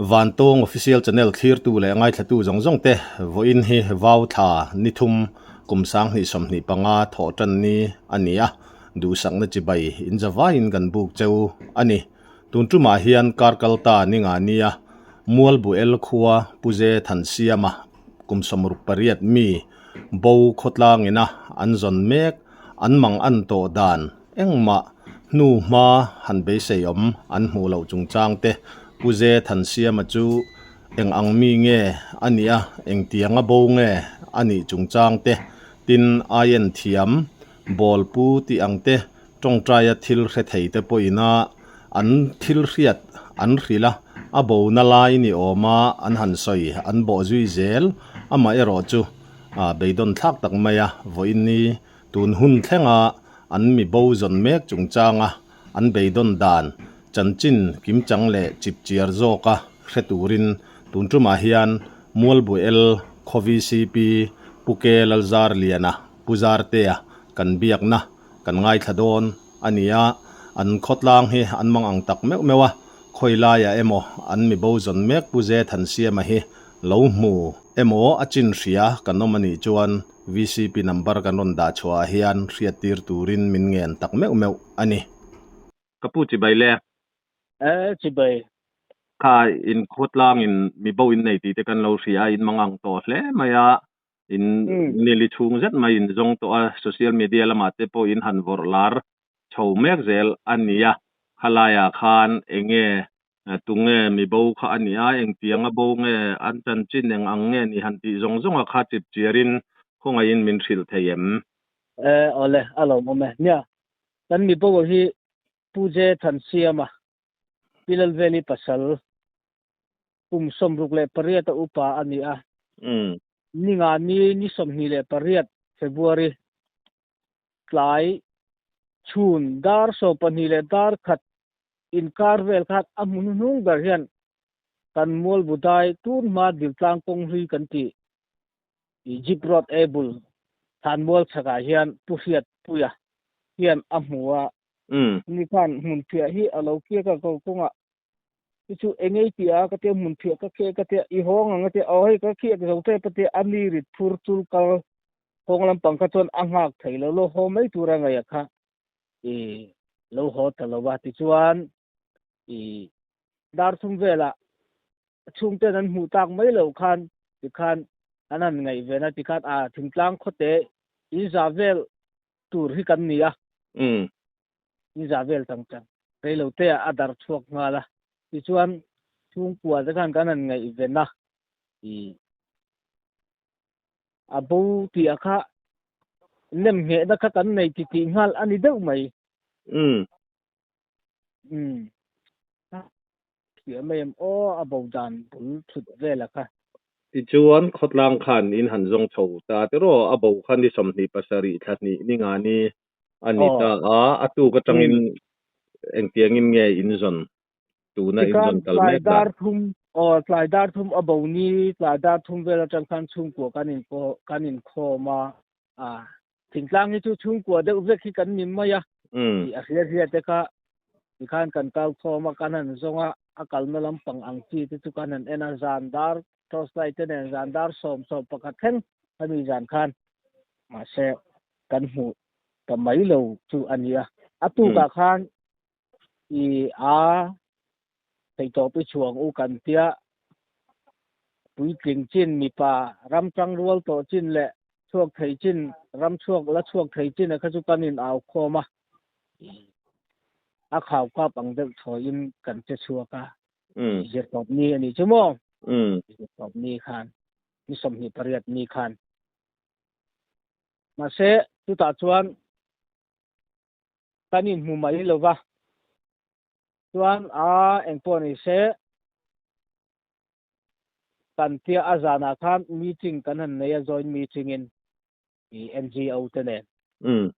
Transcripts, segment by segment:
van tong official channel clear tu le ngai thatu zong zong te voin hi vau tha nithum kumsang ni som ni panga tho tan ni ania du sang na chi bai in jawa in gan buk cheu ani tun tu ma hian karkalta ninga nia mual bu el khuwa puze than siama kumsom ruk pariat mi bo khotlang ina anzon mek anmang an to dan engma nu ma han be seyom an mu lo chung chang te puze than siama chu eng ang mi nge ania eng tianga bo nge ani chung chang te tin ayen thiam bol pu ti angte tong traya thil khe thei te poina an thil riat an rila a bo na lai ni oma an han soi an bo zui zel ama ero chu a beidon thak tak maya voin ni tun hun thlenga an mi bo zon mek chung changa an beidon dan chanchin kim chang le chip chiar zoka hreturin tuntuma hian mualbu el khovi cp puke lalzar liana puzar te kan biak na kan ngai thadon ania an khotlang hi an mang ang tak mek mewa khoila ya emo an mi bo zon mek puze than siama hi lo mu emo achin ria kanomani chuan vcp number kanon da chwa hian riatir turin min ngen tak mek meu ani kapu chi baile chi bai kha in khotlang in mi bo in nei ti te kan lo ria in mangang to hle maya in nili chung zet mai in zong to a social media lama te po in han vorlar chho mek zel ania khalaya khan enge tunge mi bo kha ania eng tianga bo nge an chan chin eng ang nge ni han ti zong zong a kha chip chiarin khonga in min thil theyem ole alo mo me nya tan mi bo hi puje than siama pilal veli pasal som ruk le pariata upa ania ninga ni som ni le pariat February tlai chun dar so pani le dar khat in karvel khat amunung dar hian kan mol budai tun ma dil tlang kong ri kan ti Egypt road able than mol chaka hian puhiat puya hian amua ni kan mun phia hi alo kia ka ko konga chu engei tia ka te mun phia ka ke ka te I hong ang te oi ka khia ka te pate ani rit phur chul ka konglam pangka chon angak thailo lo ho mai tura nga ya kha lo ho talowa ti chuan dar thum vela chung te nan mu tak mai lo khan ti khan anan ngai vena ti khat a thingtlang khote Israel tur hi kan nia Israel tang tang rei lo te adar chuak ngala ti chuan chung kwa ta kan kanan ngai vena abo ti akha nem nge na kha kan nei ti ngal ani deuh mai ti mayam o abo dan bul thut vela kha ti chuan khotlang khan in han zong chho ta te ro abo khan ni som ni pasari thani ninga ni ani ta atu ka tangin eng tiangin nge in zon tu na in zon tal mek dar thum tlai dar thum abo ni tlai dar thum vela tang khan chung ko kanin kho ma thingtlang ni chu chung ko de uvek hi kan nim maya a hria te kha ti khan kan kal kho ma kanan zonga akal na lampang ang chi te chu kanan ena zandar tostai te nen zandar som pakhat theng ami zan khan ma se kan hu ka mai lo chu ania atu ka khan thei to pi chuang u kan tia pui tling chin mi pa ram chang rual to chin le chuak thei chin ram chuak la chuak thei chin a kha chu kanin aw khoma a khaw ka pang de thoin kan che chuaka je top ni ani chumo je top ni khan ni som ni pariat ni khan ma se tu ta chuan kanin mu mai lova chuan engpo ni se kan tia azana khan meeting kanan neya join meeting in NGO te ne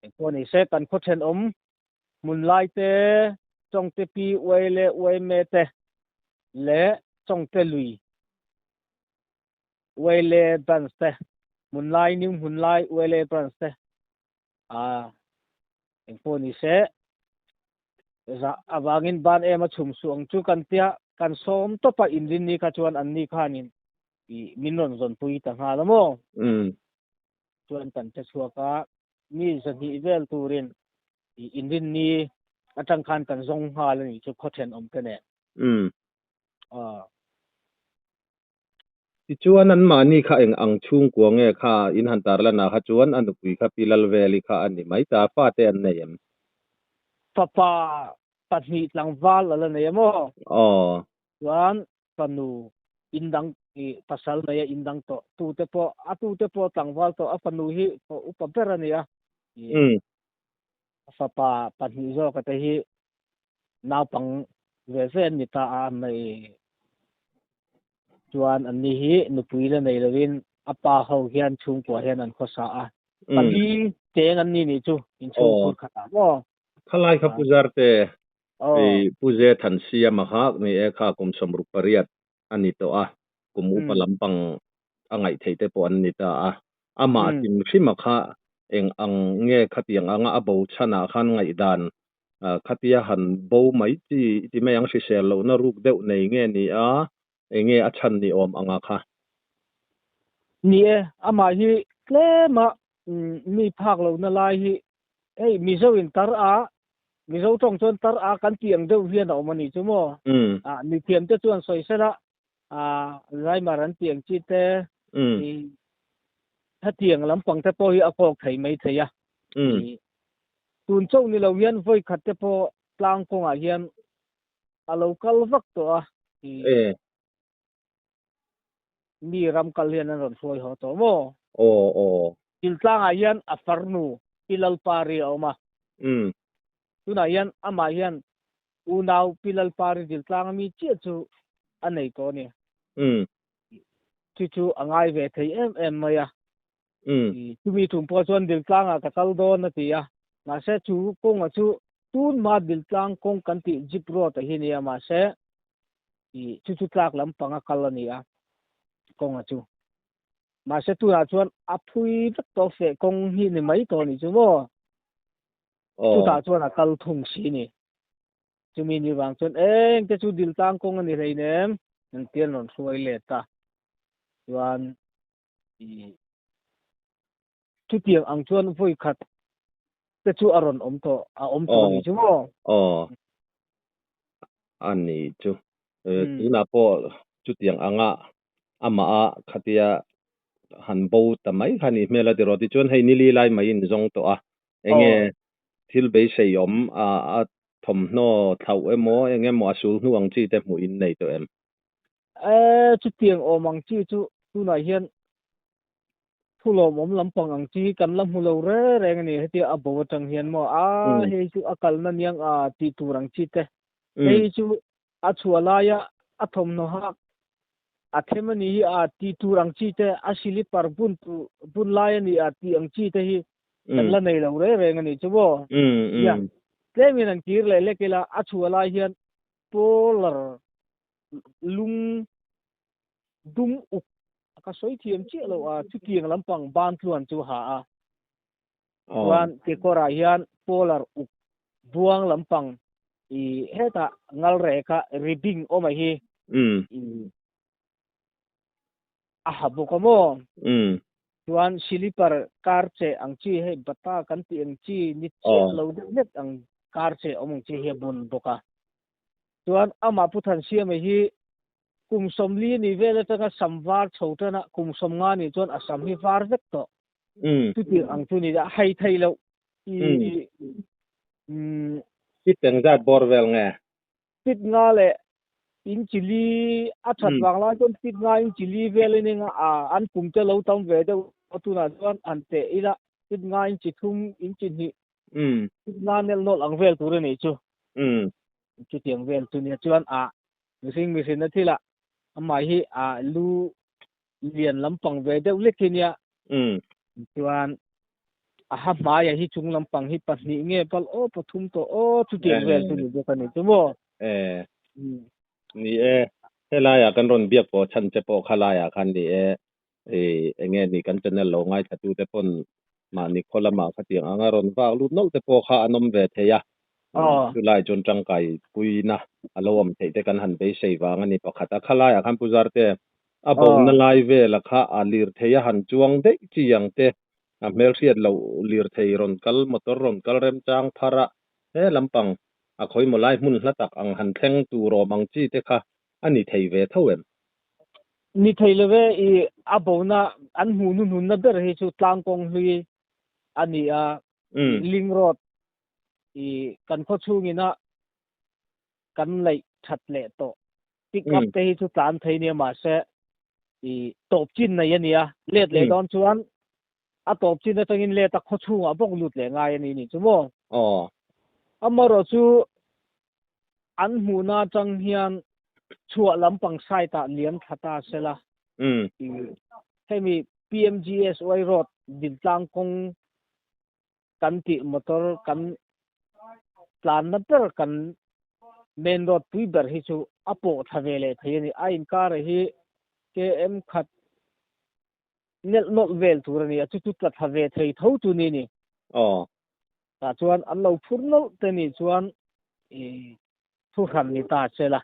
engpo ni se kan khothen mun lai te chong te pi wele we me te le chong te lui wele dance te mun lai nim mun lai wele dance te engpo ni se za awangin ban ema chum suang chu kan tia kan som to pa in din ni kha chuan an ni khanin i minron zon pui ta nga lamo chuan kan te chuaka mi zani vel turin i in din ni atang khan kan zong ha le ni chu khothen om te ne a ti chuan an mani kha eng ang chung ko nge kha in han tar la na kha chuan an pui kha pilal veli kha ani mai ta fa te an nei em papa pahnih tlangwal ala nei mo chuan panu indang i pasal mai indang to tu te po tlangwal to a panu hi upa ber ani a papa pahnih zo ka te hi naupang ve ven ni ta a mai chuan an ni hi nupui la nei lovin apa ho hian chung ko hian an khosa a pali teng an ni chu in chung phut khata mo khalai kha pujar te puje than sia ma hak ni e kha kum somru pariat ani to a kum upalampang angai theite po an ni ta a ama tim shima kha eng ang nge khatiang anga abo chana khan ngai dan khatia han bo mai ti mayang si sel lo na ruk deuh nei nge ni a enge a chan ni om anga kha ni e ama hi tlema mi phak lo na lai hi ei mi zo in tar a mi zo tong chon tar a kan tiang deuh hian a mani chu mo mi thiam te chuan soi sela rai maran tiang chi te ha tiang lampang te po hi a kok thei mai theya tun chau ni lo hian voi khat te po tlang kong a hian a lo kal vak to a mi ram kal hian an ron foi ho to mo til tlang a hian a farnu pilal pari a oma tuna hian ama hian unau pilal pari til tlang mi chi chu anei ko ni chu angai ve thei em maya tumi thum po chuan dil tlang a ka kal don na ti a ma se chu kong a chu tun ma dil tlang kong kan ti jip ro ta hi ni ma se chu tlak lam panga kal ani a kong a chu ma se tu a chuan a phui vek to fe kong hi ni mai to ni chu mo tu ta chuan a kal thung si ni chumi ni wang chuan eng te chu dil tlang kong ani rei nem an tian ron suai le ta chuan chu tiang ang chuan voi khat te chu aron om to ni chu mo ani chu tuna po chu tiang anga ama a khatia han bo tamai khani mela de roti chuan hei ni li lai mai in zong to a enge thil be sei om a thom no thau emo enge mo asul nuang chi te mu in nei to em chu tiang omang chi chu tuna hian thulom om lampang ang chi kan lam hulo re reng ni heti a bo tang hian mo a hei chu akal na niang a ti turang chi te hei chu a chuala ya a thom no ha a themani a ti turang chi te a sili par bun lai ni a ti ang chi te hi kan la nei lo re reng ni chu bo ya tlemin ang tir le lekela a chuala hian polar lung dum uk ka soi thiam chi lo a chu tiang lampang ban tluan chu ha a wan ke kora hian polar uk buang lampang i heta ngal re ka ribing o ma hi a habu ko mo chuan silipar karche ang chi he bata kan ti ang chi ni che lo net ang karche omong chi he bun boka chuan ama puthan siam hi kum somli ni vele taka samvar chhotana kum somnga ni chuan asam hi var vek to tu ti ang tu ni da hai thai lo pit teng zat borvel nge pit nga le in chili a that wang la chuan pit nga in chili vele ni nga an kum te lo tam ve de tu na chuan an te ila pit nga in chi thum in chi ni pit nga nel nol ang vel tur ni chu chu tiang vel tu ni chuan missing na thila ama hi lu lian lampang ve deuh lekinia chuan ha maya hi chung lampang hi pahni nge pal o pathum to o chu tiang vel tu ni dokani chu mo ni helaya kan ron biak po chan che po khalaya khan ni enge ni kan channel lo ngai thatu te pon ma ni kholama khatiang anga ron wa lu nol te po kha anom ve theya tu lai chon chang kai pui na alo am thei te kan han be sei wa ngani pakhata khala ya kan puzar te abo na lai ve la kha alir theya han chuang de chi yang te a mel riat lo lir thei ron kal motor ron kal rem chang phara he lampang a khoi mo lai mun hlatak ang han thleng tu ro mang chi te kha ani thei ve thawem ni thei leve I abo na an hu nu nun na ber hi chu tlang kong hlui ani a ling road I kan kho chung ina kan lai that le to pick up te hi chu tlan thei ne ma se I top chin na yani a let le don chuan a top chin na tangin le ta kho chung a bok lut le ngai ani ni chu mo amaro chu an hu na chang hian chua lampang sai ta liam thata sela hemi PMGS Oi Road din tlang kong kan ti motor kan plan na per kan main road pui ber hi chu apo thavele thayani a in car hi KM khat nel not vel turani a chu chu tla thave thei tho tu ni ni ta chuan an lo phurno te ni chuan thu khan ni ta chela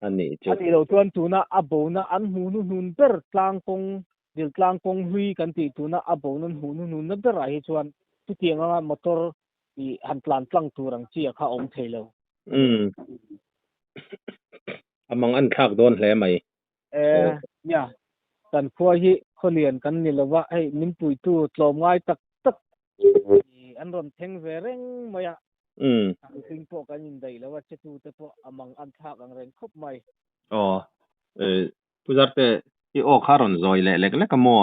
ani lo chuan tuna abo na an hu nu nun ber tlang kong dil tlang kong hui kan ti tuna abo nan hu nu nun na ber a hi chuan tu tianga motor I han plan tlang turang chi kha om theilo amang an thak don hle mai nya kan khua hi kholian kan ni lawa ai min pui tu tlom ngai tak tak an ron theng ve reng maya sing po kan in dai lawa che tu te po amang an thak ang ren khop mai puzarte I o kharon zoi le lek lek mo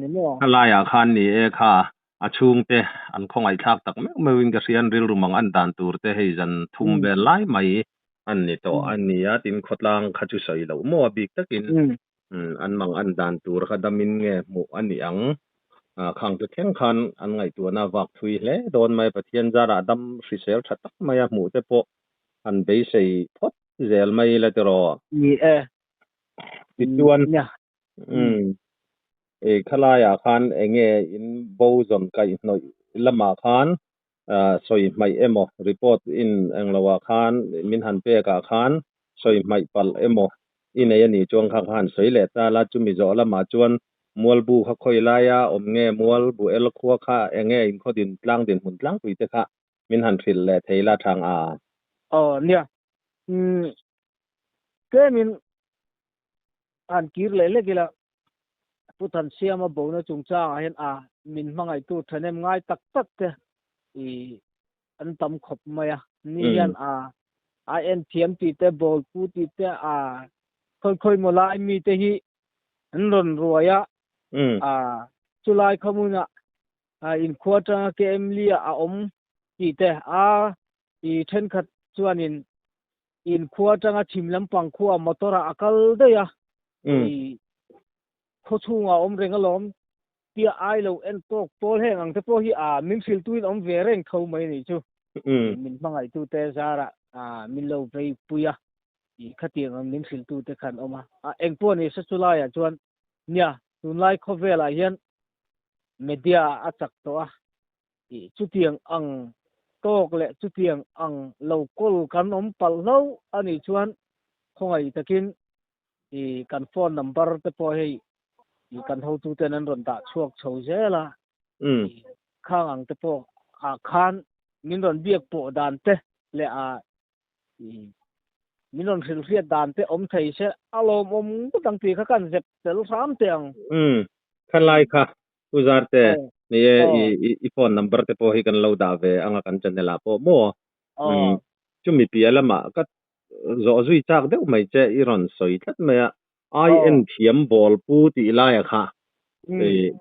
ni mo khala ya khan ni e kha achung te an khongai thak tak me mewin ka sian ril rumang an dan tur te hei zan thum be lai mai an ni to an ni ya tin khotlang khachu soi lo mo bik takin an mang an dan tur kha damin nge mu an ni ang khang tu theng khan an ngai tu na wak thui hle don mai pathian zara dam hrisel thatak maya mu te po an be sei phot zel mai la te ro ni tituan khala ya khan enge in bo zon kai noi lama khan soi mai emo report in anglawa khan min han pe ka khan soi mai pal emo in ai ni chong kha khan soi le ta la chumi zo lama chuan mual bu kha khoi la ya om nge mual bu el khuwa kha enge in khodin tlang din hun tlang pui te kha min han thil le theila thang a nia ke min an kir le le gila putan siama bona chungcha hen min mangai tu thanem ngai tak tak te an tam khop maya ni yan INTM ti te bol pu ti te khoi mo lai mi te hi an ron ruaya chulai khamuna in quarter KM lia om ti te I then khat chuanin in quarter nga thimlam pang khuwa motora akal de ya kho chunga om renga lom tia ai lo en tok pol heng ang te po hi min fil tuin om ve reng tho mai ni chu min mangai tu te zara min lo vei puya I khatiang ang min fil tu te khan oma eng po ni sa chula ya chuan nia tun lai kho vela hian media achak to chu tiang ang tok le chu tiang ang lo kol kan om pal lo ani chuan khongai takin kan phone number te po hei kan ho tu te nan ron da chuak chho zela khang ang te po khan min ron biak po dan te le min ron hril hriat dan te om thei se alom om dang pi kha kan zep tel ram teang khalai kha uzar te ni I phone number te po hi kan lo da ve anga kan chanela po mo chumi pi alama ka zo zui chak deuh mai che iron soi that maya INTM bol pu ti la ya kha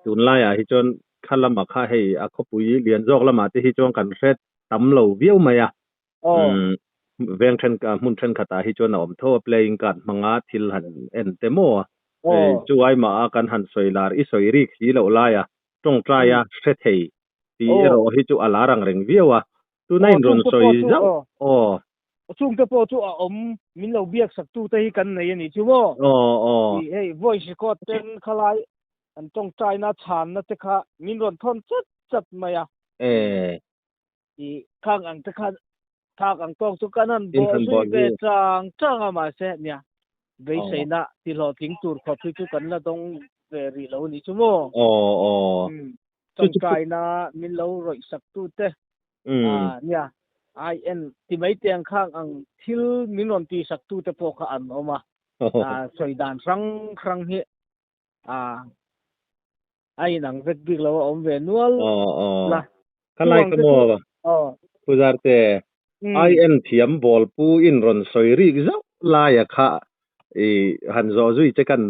tun la ya hi chon khalama kha hei a khopui lian jok lama te hi chon kan ret tam lo viau maya veng then ka mun then khata hi chon om tho playing card manga thil han en te mo chu ai ma kan han soilar I soi ri khi lo la ya tong tra ya se thei ti ro hi chu alarang reng viawa tu nai ron soi zau chung te po chu om min lo biak sak tu te hi kan nei ani chu mo hey voice record ten khalai an tong trai na chan na te kha min ron thon chat chat maya i khang ang te khan thak ang tong chu kanan in bo han zui bon ve zu chang ama se nya ve sei na ti lo ting tur kho chu kan la dong ve ri lo ni chu mo trong trai na min lo roi sak tu te nya in ti mai tiang khang ang thil min on ti sak tu te po kha an oma soi dan rang hi ai nang vek big lo om ve nual la kalai ka mo ba puzar te ai en thiam bol pu in ron soi ri zau la ya kha han zo zui che kan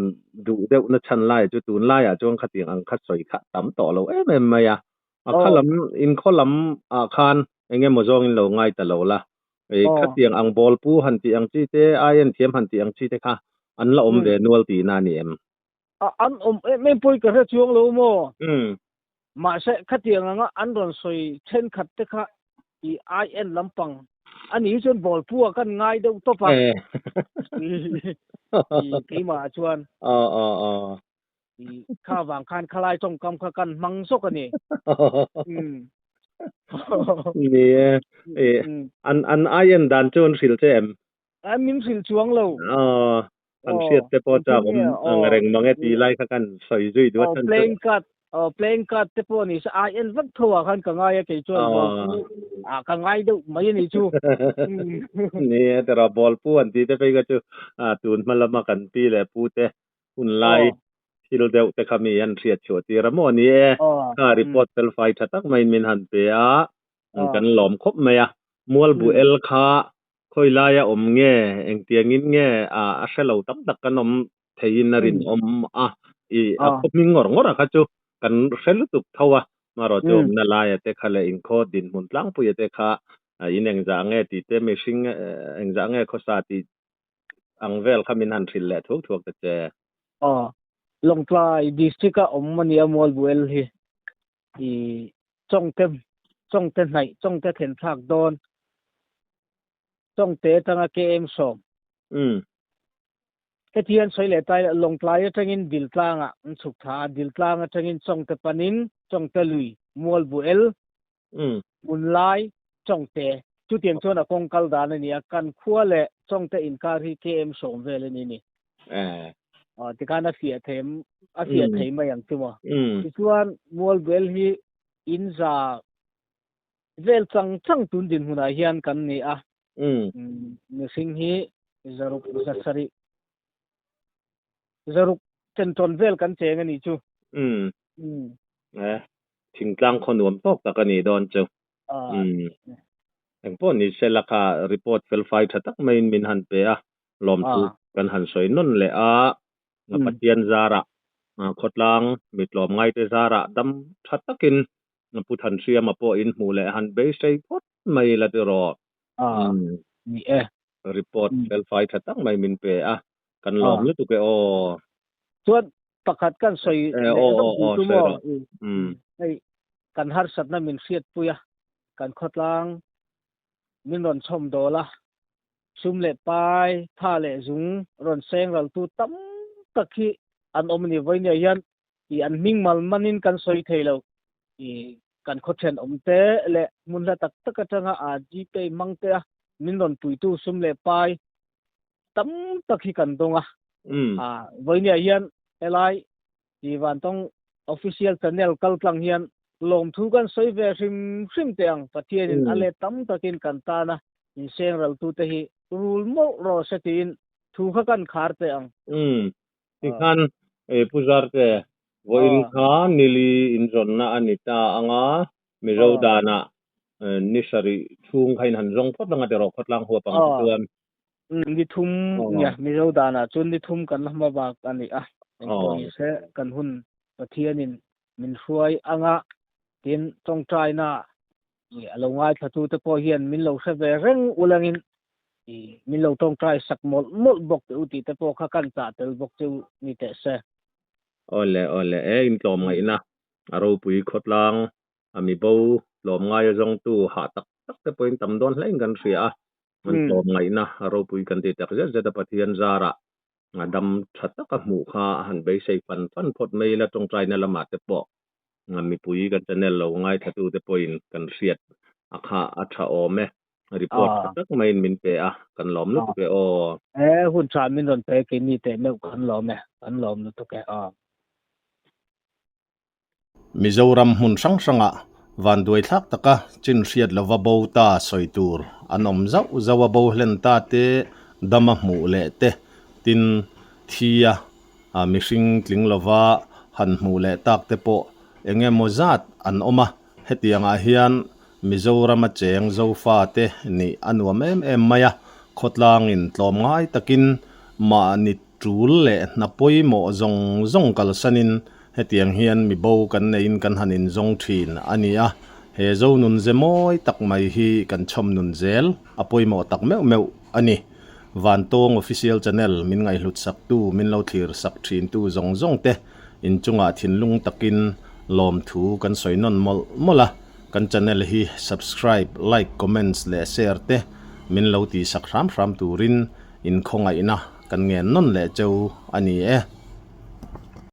du deuh na chan lai chu tun lai a chong khating ang khat soi kha tam to lo em ma ya a khalam in kholam a khan enge mo zong in lo ngai ta lo la khating ang bol pu han ti ang chi te ai en thiam han ti ang chi te kha an la om ve nual ti na ni em an men poi ka re chuang lo mo ma se khatiang anga an ron soi chen khat te kha i in lampang ani chon bol pu kan ngai deuh to pa ki ma chuan i kha wang khan khalai chong kam kha kan mang so ka ni ni an ai en dan chon sil che em min sil chuang lo an siat te po cha om reng mange ti lai kha kan soi zui du chan playing card te po ni sa in vak thowa khan ka ngai ke chuan bol pu ka ngai deuh mai ni chu ni tera bol pu an ti te pe ga chu tun malama kan pi le pu te un lai thil deuh te khami an riat chu ti ramo ni ka report tel fai thatak mai min han pe a kan lom khop mai a mual bu el kha khoi lai a om nge eng tiang in nge a shelo tam tak kan om thein na rin om a khop mi ngor ngor a kha chu kan hrelu tuk thawa maro chom na lai te khale in kho din mun tlang pu te kha in eng za nge ti te mishing eng za nge khosa ti ang vel khamin han thil le thuk thuk te che long tlai district a om mani amol buel hi i chong te nai chong te then thak don chong te tanga kem som cái thiên soi lệ tai long tlai atangin dil tlanga suk tha dil tlanga atangin chong te panin chong te lui mol buel mun lai chong te chu tiang chon a kong kal dan ni a kan khua le chong te in kar hi kem som vel ni ti kana fia them a fia thei mai ang chuma ti chuan mol buel hi in za vel chang tun din huna hian kan ni a ni sing hi zaruk zasari zaruk chen ton vel kan cheng ani chu thing tlang khonuam tok tak ani don chu eng pon ni selaka report fel fai thatak main min han pe a lom thu kan han soi non le a na patian zara khotlang mitlom ngai te zara dam thatakin na puthan sia ma po in mu le han be sei pot mai la te ro ni report fel fai thatak mai min pe a kan lom lu tu ke chuan pakhat kan soi tu mo ei kan har satna min siat puya kan khotlang min ron chom dola sum le pai tha le zung ron seng ral tu tam takhi an omni voinia yan i an mingmal manin kan soi theilo i kan khothen omte le munla tak takatanga a gp mangte min ron tuitu sum le pai tam takhi kan donga voinia yan elai i wan tong official channel kaltlang hian lom thu kan soi ve hrim teang pathianin ale tam takin kan ta na in seng ral tu te hi rul mo ro setin thu kha kan khar te ang ti khan puzar te voin kha nili in ron na anita anga miro dana nisari thung khain han rong phot langa te ro khotlang huwa pang tuan ni thum nya miro dana chun ni thum kan lama ba ani a engponi se kan hun pathianin min hruai anga tin tong trai na ni alongai thatu te po hian min lo se ve reng ulangin i min lo tong trai sak mol bok te uti te po kha kan ta tel bok chu ni te se ole in tlom ngai na aro pui khotlang ami bo lom ngai zong tu ha tak te point tam don hleng kan ria man tlom ngai na aro pui kan te tak zeta pathian zara ngadam thataka mu kha han be sei pan phot mei la tong trai na lama te po mi pui kan channel lo ngai thatu te point kan riat akha atha ome report tak main min pe a kan lom lu pe o hun chan min ron pe ke ni te me kan lom nu to ke Mizoram hun sang sanga van duai thak taka chin riat lova bo ta soitur anom zau zawa bo hlen ta te dama mu le te tin thia a mihring tling lova han mu le tak te po enge mozat an oma hetianga hian Mizoram a cheng zo fa te ni anuam em maya khotlang in tlom ngai takin ma ni trul le na poimo zong kal sanin hetiang hian mi bo kan nein kan hanin zong thin ania he zo nun zemoi tak mai hi kan chom nun zel apoimo tak meu ani van tong official channel min ngai hlut sak tu min lo thir sak thin tu zong te in chunga thinlung takin lom thu kan soinon mola kan channel hi subscribe like comments le share te min lo ti sak ram turin in khonga ina kan ngen non le cheu ani e